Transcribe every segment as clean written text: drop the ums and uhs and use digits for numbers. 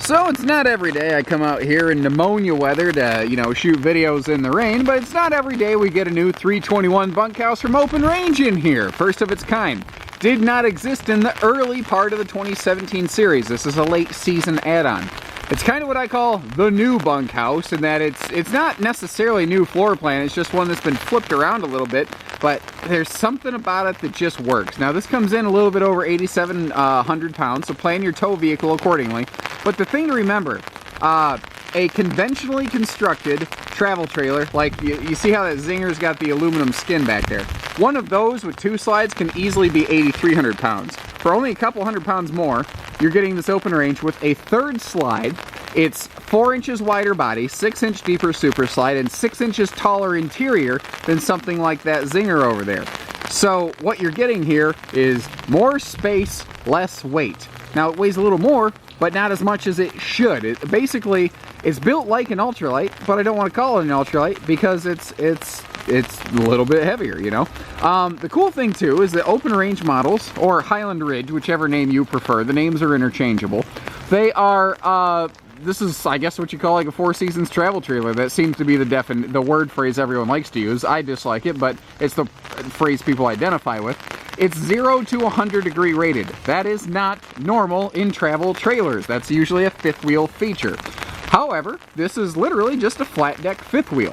So it's not every day I come out here in pneumonia weather to, shoot videos in the rain, but it's not every day we get a new 321 bunkhouse from Open Range in here. First of its kind. Did not exist in the early part of the 2017 series. This is a late season add-on. It's kind of what I call the new bunkhouse, in that it's not necessarily a new floor plan, it's just one that's been flipped around a little bit, but there's something about it that just works. Now this comes in a little bit over 8,700 pounds, so plan your tow vehicle accordingly. But the thing to remember, a conventionally constructed travel trailer, like you see how that Zinger's got the aluminum skin back there. One of those with 2 slides can easily be 8,300 pounds. For only a couple hundred pounds more, you're getting this Open Range with a 3rd slide. It's 4 inches wider body, 6 inch deeper super slide, and 6 inches taller interior than something like that Zinger over there. So what you're getting here is more space, less weight. Now it weighs a little more, but not as much as it should. It's built like an ultralight, but I don't want to call it an ultralight because it's a little bit heavier, The cool thing too is that Open Range models, or Highland Ridge, whichever name you prefer, the names are interchangeable. They are, this is, I guess, what you call like a 4 seasons travel trailer. That seems to be the word phrase everyone likes to use. I dislike it, but it's the phrase people identify with. It's 0 to 100 degree rated. That is not normal in travel trailers. That's usually a 5th wheel feature. However, this is literally just a flat deck 5th wheel.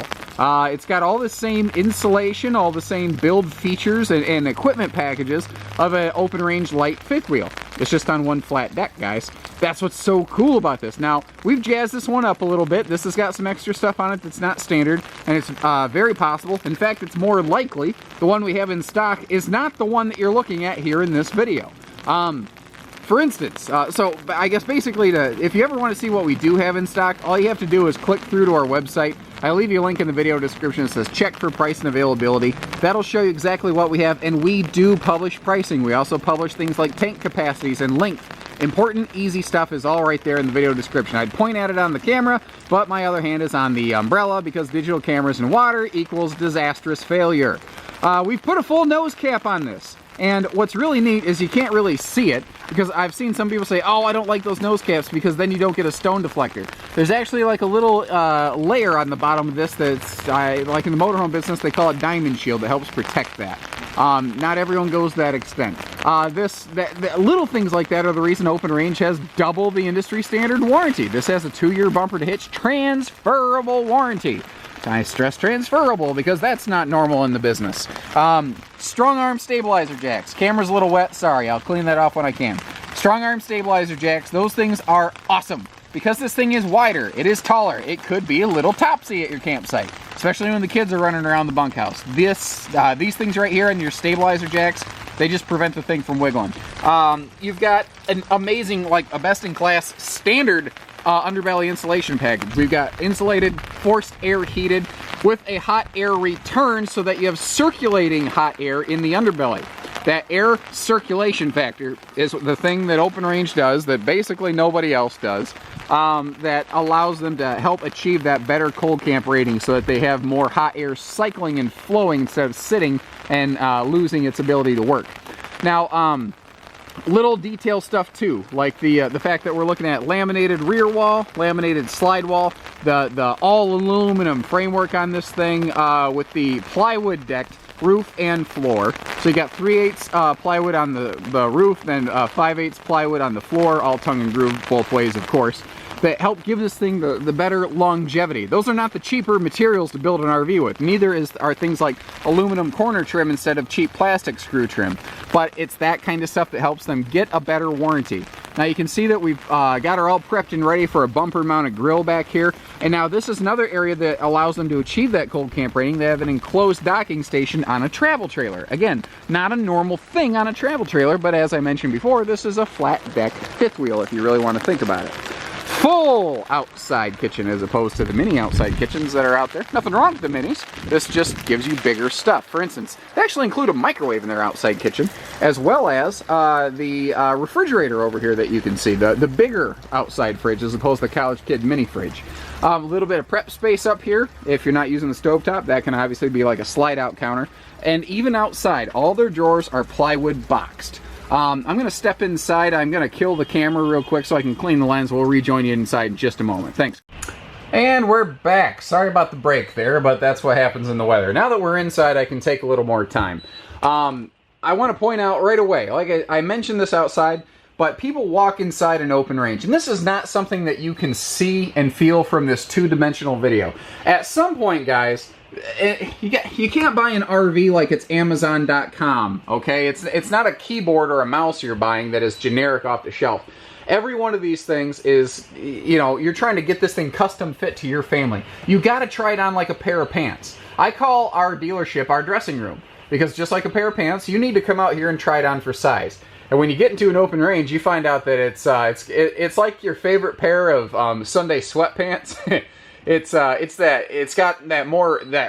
It's got all the same insulation, all the same build features and equipment packages of an Open Range light 5th wheel. It's just on one flat deck, guys. That's what's so cool about this. Now, we've jazzed this one up a little bit. This has got some extra stuff on it that's not standard, and it's very possible. In fact, it's more likely the one we have in stock is not the one that you're looking at here in this video. For instance, so I guess basically, if you ever want to see what we do have in stock, all you have to do is click through to our website. I'll leave you a link in the video description that says check for price and availability. That'll show you exactly what we have, and we do publish pricing. We also publish things like tank capacities and length. Important, easy stuff is all right there in the video description. I'd point at it on the camera, but my other hand is on the umbrella because digital cameras in water equals disastrous failure. We've put a full nose cap on this. And what's really neat is you can't really see it, because I've seen some people say, oh, I don't like those nose caps because then you don't get a stone deflector. There's actually like a little layer on the bottom of this that's, like in the motorhome business, they call it diamond shield, that helps protect that. Not everyone goes that extent. Little things like that are the reason Open Range has double the industry standard warranty. This has a 2-year bumper to hitch transferable warranty. I stress transferable because that's not normal in the business. Strong arm stabilizer jacks. Camera's a little wet, sorry, I'll clean that off when I can. Strong arm stabilizer jacks, those things are awesome. Because this thing is wider, it is taller, it could be a little topsy at your campsite, especially when the kids are running around the bunkhouse. These things right here and your stabilizer jacks, they just prevent the thing from wiggling. You've got an amazing, like a best-in-class standard underbelly insulation package. We've got insulated, forced air heated, with a hot air return so that you have circulating hot air in the underbelly. That air circulation factor is the thing that Open Range does that basically nobody else does, that allows them to help achieve that better cold camp rating so that they have more hot air cycling and flowing instead of sitting and losing its ability to work. Now, little detail stuff too, like the fact that we're looking at laminated rear wall, laminated slide wall, the all aluminum framework on this thing with the plywood decked roof and floor. So you got 3/8 plywood on the roof, then 5/8 plywood on the floor, all tongue and groove both ways, of course, that help give this thing the better longevity. Those are not the cheaper materials to build an RV with. Neither are things like aluminum corner trim instead of cheap plastic screw trim. But it's that kind of stuff that helps them get a better warranty. Now you can see that we've got her all prepped and ready for a bumper mounted grill back here. And now this is another area that allows them to achieve that cold camp rating. They have an enclosed docking station on a travel trailer. Again, not a normal thing on a travel trailer, but as I mentioned before, this is a flat deck 5th wheel if you really want to think about it. Full outside kitchen as opposed to the mini outside kitchens that are out there. Nothing wrong with the minis. This just gives you bigger stuff. For instance, they actually include a microwave in their outside kitchen, as well as the refrigerator over here that you can see, the bigger outside fridge as opposed to the college kid mini fridge. A little bit of prep space up here. If you're not using the stovetop, that can obviously be like a slide out counter. And even outside, all their drawers are plywood boxed. I'm going to step inside. I'm going to kill the camera real quick so I can clean the lens. We'll rejoin you inside in just a moment. Thanks. And we're back. Sorry about the break there, but that's what happens in the weather. Now that we're inside, I can take a little more time. I want to point out right away, like I mentioned this outside, but people walk inside an open range, and this is not something that you can see and feel from this two-dimensional video. At some point, guys, you can't buy an RV like it's Amazon.com, okay? It's not a keyboard or a mouse you're buying that is generic off the shelf. Every one of these things is, you know, you're trying to get this thing custom fit to your family. You got to try it on like a pair of pants. I call our dealership our dressing room, because just like a pair of pants, you need to come out here and try it on for size. And when you get into an open range, you find out that it's like your favorite pair of Sunday sweatpants. It's got that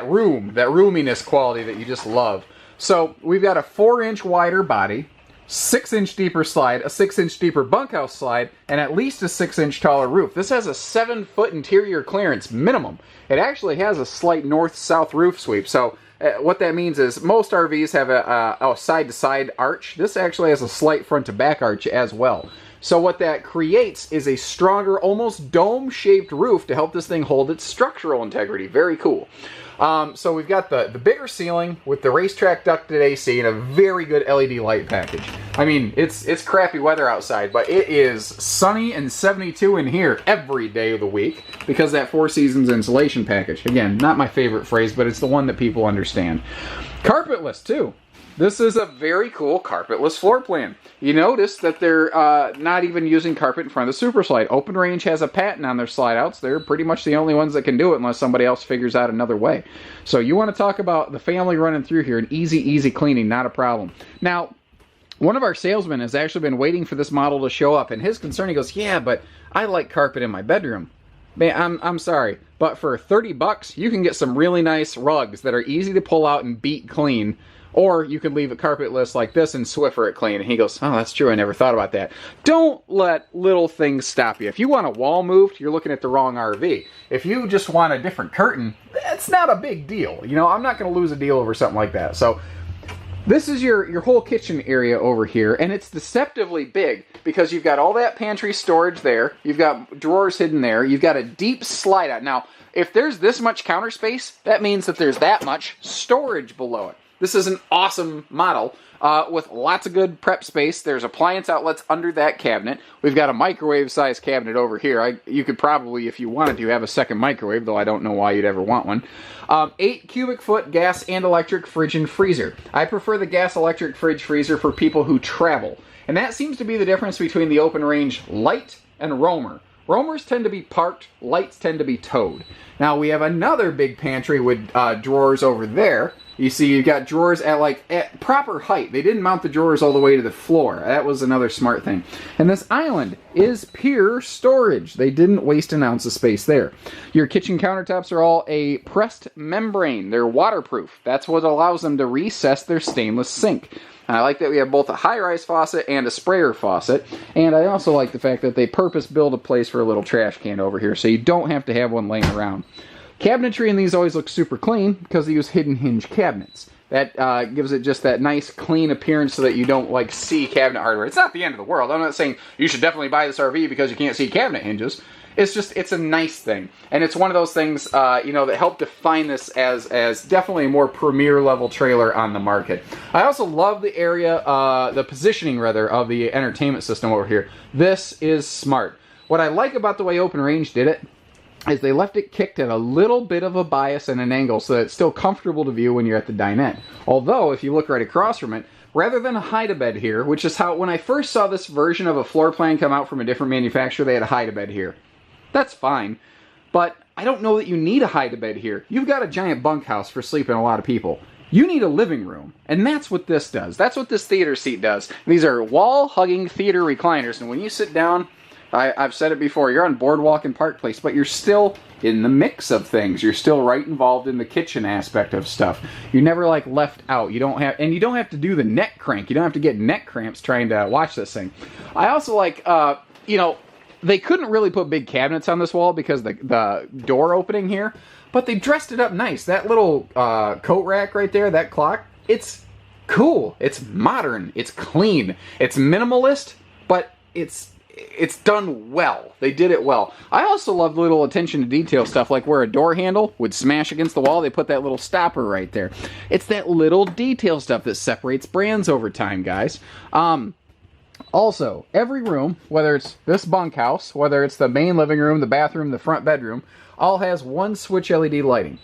roominess quality that you just love. So we've got a 4-inch wider body, 6-inch deeper slide, a 6-inch deeper bunkhouse slide, and at least a 6-inch taller roof. This has a 7-foot interior clearance minimum. It actually has a slight north-south roof sweep. So what that means is most RVs have a side-to-side arch. This actually has a slight front-to-back arch as well. So what that creates is a stronger, almost dome-shaped roof to help this thing hold its structural integrity. Very cool. So we've got the bigger ceiling with the racetrack ducted AC and a very good LED light package. I mean, it's crappy weather outside, but it is sunny and 72 in here every day of the week because that Four Seasons insulation package. Again, not my favorite phrase, but it's the one that people understand. Carpetless, too. This is a very cool carpetless floor plan. You notice that they're not even using carpet in front of the Super Slide. Open Range has a patent on their slide outs. They're pretty much the only ones that can do it unless somebody else figures out another way. So you want to talk about the family running through here and easy cleaning, not a problem. Now, one of our salesmen has actually been waiting for this model to show up, and his concern, he goes, yeah, but I like carpet in my bedroom. Man, I'm sorry, but for 30 bucks, you can get some really nice rugs that are easy to pull out and beat clean. Or you can leave it carpetless like this and Swiffer it clean. And he goes, oh, that's true. I never thought about that. Don't let little things stop you. If you want a wall moved, you're looking at the wrong RV. If you just want a different curtain, that's not a big deal. You know, I'm not going to lose a deal over something like that. So this is your whole kitchen area over here. And it's deceptively big because you've got all that pantry storage there. You've got drawers hidden there. You've got a deep slide out. Now, if there's this much counter space, that means that there's that much storage below it. This is an awesome model with lots of good prep space. There's appliance outlets under that cabinet. We've got a microwave-sized cabinet over here. You could probably, if you wanted to, have a second microwave, though I don't know why you'd ever want one. 8 cubic foot gas and electric fridge and freezer. I prefer the gas electric fridge freezer for people who travel. And that seems to be the difference between the open range light and roamer. Roamers tend to be parked, lights tend to be towed. Now we have another big pantry with drawers over there. You see, you've got drawers at proper height. They didn't mount the drawers all the way to the floor. That was another smart thing. And this island is pure storage. They didn't waste an ounce of space there. Your kitchen countertops are all a pressed membrane. They're waterproof. That's what allows them to recess their stainless sink. And I like that we have both a high-rise faucet and a sprayer faucet. And I also like the fact that they purpose-built a place for a little trash can over here, so you don't have to have one laying around. Cabinetry in these always looks super clean because they use hidden hinge cabinets. That gives it just that nice, clean appearance so that you don't, see cabinet hardware. It's not the end of the world. I'm not saying you should definitely buy this RV because you can't see cabinet hinges. It's a nice thing. And it's one of those things, that help define this as definitely a more premier level trailer on the market. I also love the area, the positioning rather, of the entertainment system over here. This is smart. What I like about the way Open Range did it is they left it kicked at a little bit of a bias and an angle so that it's still comfortable to view when you're at the dinette. Although, if you look right across from it, rather than a hide-a-bed here, which is how, when I first saw this version of a floor plan come out from a different manufacturer, they had a hide-a-bed here. That's fine, but I don't know that you need a hide-a-bed here. You've got a giant bunkhouse for sleeping a lot of people. You need a living room, and that's what this does. That's what this theater seat does. These are wall-hugging theater recliners, and when you sit down, I've said it before, you're on Boardwalk and Park Place, but you're still in the mix of things. You're still right involved in the kitchen aspect of stuff. You're never left out. You don't have to do the neck crank. You don't have to get neck cramps trying to watch this thing. I also they couldn't really put big cabinets on this wall because the door opening here, but they dressed it up nice. That little coat rack right there, that clock, it's cool. It's modern. It's clean. It's minimalist, but it's done well. They did it well. I also love little attention to detail stuff, like where a door handle would smash against the wall, they put that little stopper right there. It's that little detail stuff that separates brands over time, guys. Also, every room, whether it's this bunkhouse, whether it's the main living room, the bathroom, the front bedroom, all has one switch LED lighting.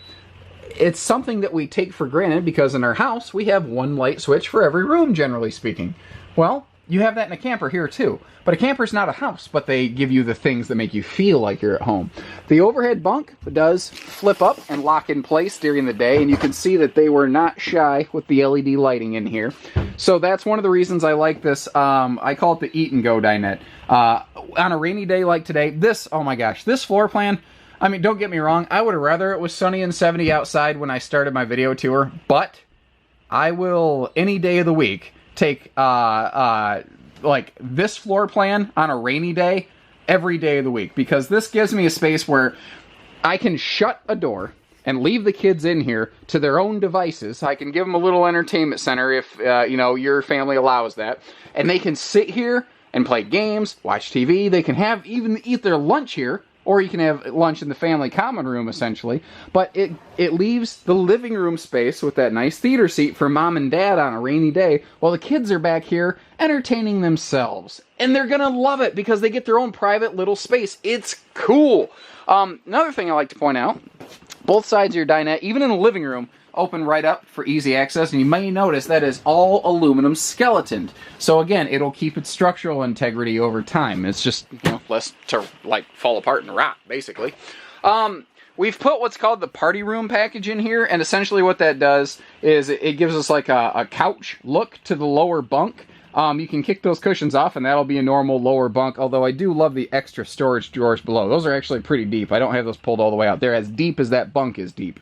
It's something that we take for granted because in our house, we have one light switch for every room, generally speaking. Well, you have that in a camper here too. But a camper's not a house, but they give you the things that make you feel like you're at home. The overhead bunk does flip up and lock in place during the day, and you can see that they were not shy with the LED lighting in here. So that's one of the reasons I like this. I call it the eat and go dinette. On a rainy day like today, this, oh my gosh, this floor plan, I mean, don't get me wrong, I would have rather it was sunny and 70 outside when I started my video tour, but I will, any day of the week, take like this floor plan on a rainy day every day of the week, because this gives me a space where I can shut a door and leave the kids in here to their own devices. I can give them a little entertainment center if you know, your family allows that, and they can sit here and play games, watch TV. They can have even eat their lunch here, or you can have lunch in the family common room, essentially. But it leaves the living room space with that nice theater seat for mom and dad on a rainy day, while the kids are back here entertaining themselves. And they're going to love it because they get their own private little space. It's cool. Another thing I like to point out, both sides of your dinette, even in the living room, open right up for easy access, and you may notice that is all aluminum skeleton. So again, it'll keep its structural integrity over time. It's just, you know, less to like fall apart and rot, basically. We've put what's called the party room package in here, and essentially what that does is it gives us like a couch look to the lower bunk. You can kick those cushions off, and that'll be a normal lower bunk, although I do love the extra storage drawers below. Those are actually pretty deep. I don't have those pulled all the way out. They're as deep as that bunk is deep.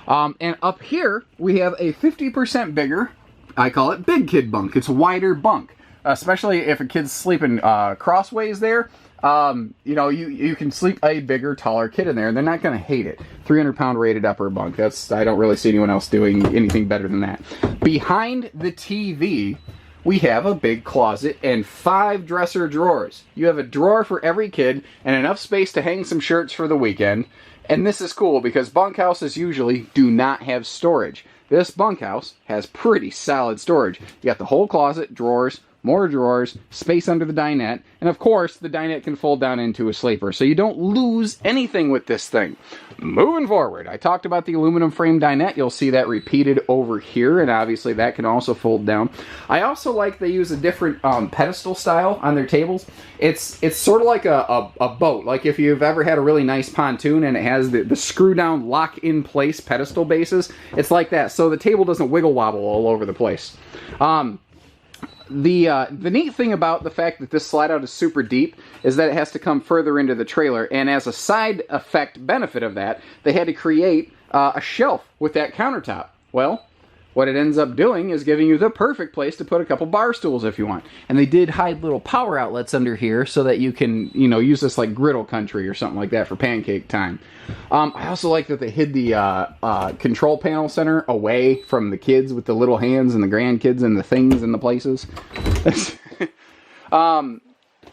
And up here, we have a 50% bigger, I call it big kid bunk. It's a wider bunk, especially if a kid's sleeping crossways there. You know, you can sleep a bigger, taller kid in there, and they're not going to hate it. 300-pound rated upper bunk. I don't really see anyone else doing anything better than that. Behind the TV, we have a big closet and 5 dresser drawers. You have a drawer for every kid and enough space to hang some shirts for the weekend. And this is cool because bunkhouses usually do not have storage. This bunkhouse has pretty solid storage. You got the whole closet, drawers, more drawers, space under the dinette, and of course the dinette can fold down into a sleeper, so you don't lose anything with this thing. Moving forward, I talked about the aluminum frame dinette. You'll see that repeated over here, and obviously that can also fold down. I also like they use a different pedestal style on their tables. It's sort of like a boat, like if you've ever had a really nice pontoon and it has the screw down lock in place pedestal bases. It's like that, so the table doesn't wiggle wobble all over the place. The neat thing about the fact that this slide out is super deep is that it has to come further into the trailer, and as a side effect benefit of that, they had to create a shelf with that countertop. Well, what it ends up doing is giving you the perfect place to put a couple bar stools if you want. And they did hide little power outlets under here so that you can, you know, use this like griddle country or something like that for pancake time. I also like that they hid the control panel center away from the kids with the little hands and the grandkids and the things and the places.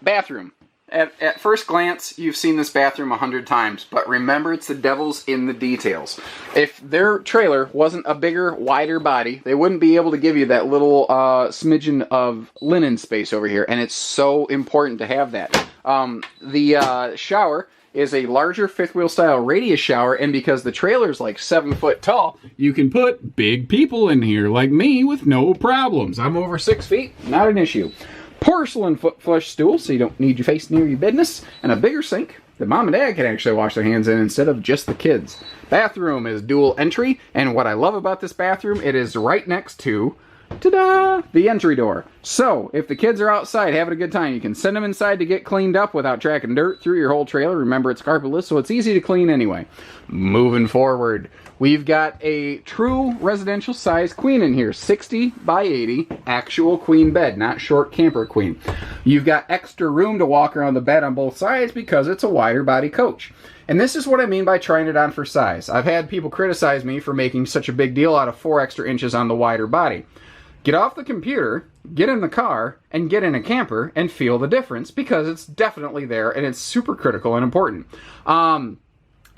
Bathroom. At first glance, you've seen this bathroom 100 times, but remember, it's the devil's in the details. If their trailer wasn't a bigger, wider body, they wouldn't be able to give you that little smidgen of linen space over here, and it's so important to have that. The shower is a larger fifth wheel style radius shower, and because the trailer's like 7 foot tall, you can put big people in here like me with no problems. I'm over 6 feet, not an issue. Porcelain foot flush stool, so you don't need your face near your business, and a bigger sink that mom and dad can actually wash their hands in instead of just the kids. Bathroom is dual entry, and what I love about this bathroom, it is right next to, ta-da, the entry door. So, if the kids are outside having a good time, you can send them inside to get cleaned up without tracking dirt through your whole trailer. Remember, it's carpetless, so it's easy to clean anyway. Moving forward, we've got a true residential size queen in here, 60 by 80, actual queen bed, not short camper queen. You've got extra room to walk around the bed on both sides because it's a wider body coach. And this is what I mean by trying it on for size. I've had people criticize me for making such a big deal out of 4 extra inches on the wider body. Get off the computer, get in the car, and get in a camper and feel the difference, because it's definitely there and it's super critical and important.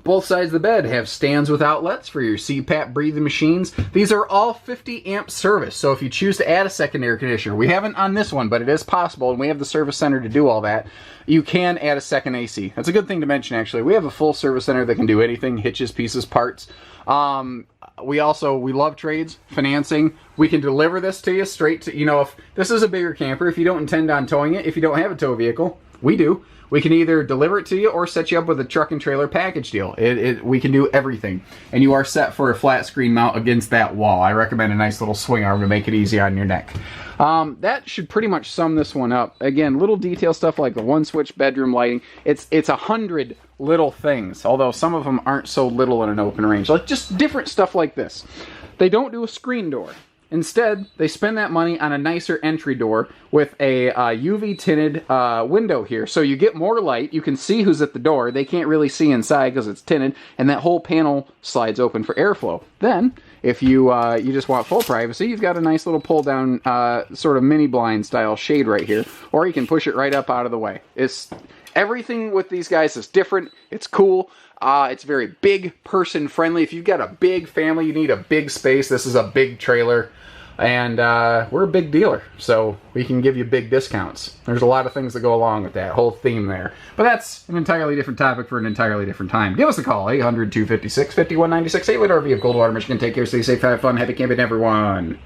Both sides of the bed have stands with outlets for your CPAP breathing machines. These are all 50 amp service, so if you choose to add a second air conditioner, we haven't on this one, but it is possible, and we have the service center to do all that. You can add a second AC. That's a good thing to mention, actually. We have a full service center that can do anything, hitches, pieces, parts. We love trades, financing. We can deliver this to you straight to, if this is a bigger camper, if you don't intend on towing it, if you don't have a tow vehicle, we do. We can either deliver it to you or set you up with a truck and trailer package deal. We can do everything. And you are set for a flat screen mount against that wall. I recommend a nice little swing arm to make it easy on your neck. That should pretty much sum this one up. Again, little detail stuff like the one switch bedroom lighting. It's 100 little things, although some of them aren't so little in an open range. Like just different stuff like this. They don't do a screen door. Instead, they spend that money on a nicer entry door with a UV tinted window here. So you get more light, you can see who's at the door, they can't really see inside because it's tinted, and that whole panel slides open for airflow. Then, if you you just want full privacy, you've got a nice little pull down sort of mini blind style shade right here, or you can push it right up out of the way. Everything with these guys is different, it's cool. It's very big person friendly. If you've got a big family, you need a big space, this is a big trailer. And we're a big dealer, so we can give you big discounts. There's a lot of things that go along with that whole theme there. But that's an entirely different topic for an entirely different time. Give us a call, 800-256-5196, 8-liter RV of Coldwater, Michigan. Take care, stay safe, have fun, happy camping, everyone.